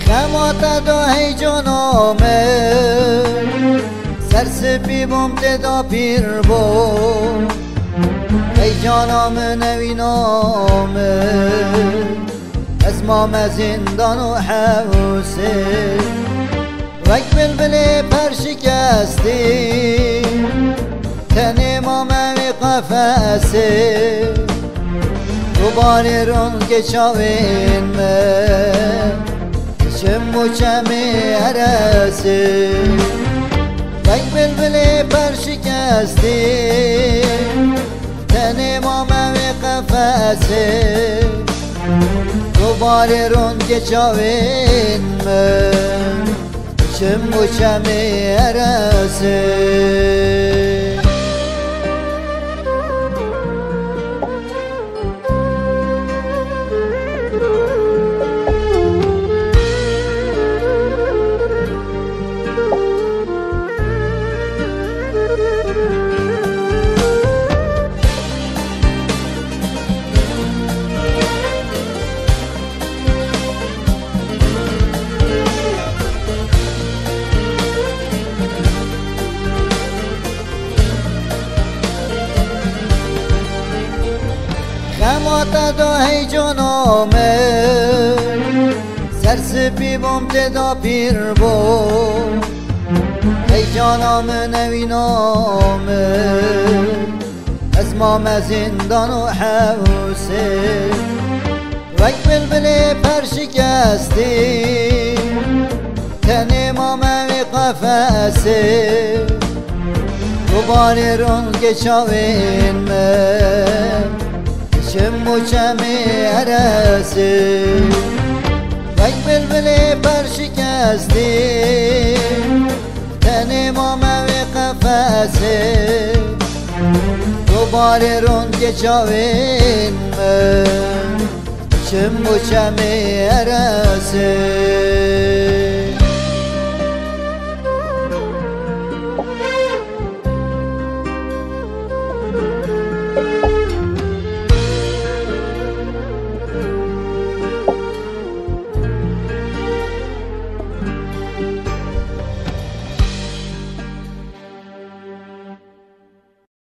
خمات دو هیجانامه سرسپی بوم تدا پیر بو هیجانام نوینامه اسمام زندان و حوسه وک بلبل پرشکستی تن امام قفسه دوباره رون که چاوین من چم و چمی هرسه وک بلبل پرشکستی تن امام قفسه دوباره رون که چاوین من چم و چمی هرسه خمات دو هیجانامه سرسپی بوم تدا پیر بو هیجانام نوینامه اسمام زندان و حوسه وک بلبل پرشکستی تن امام قفسه دوباره رون که چاوین من چم و چمی هرسه وک بلبل پرشکستی تن امام قفسه دوباره رون که چاوین من چم و چمی هرسه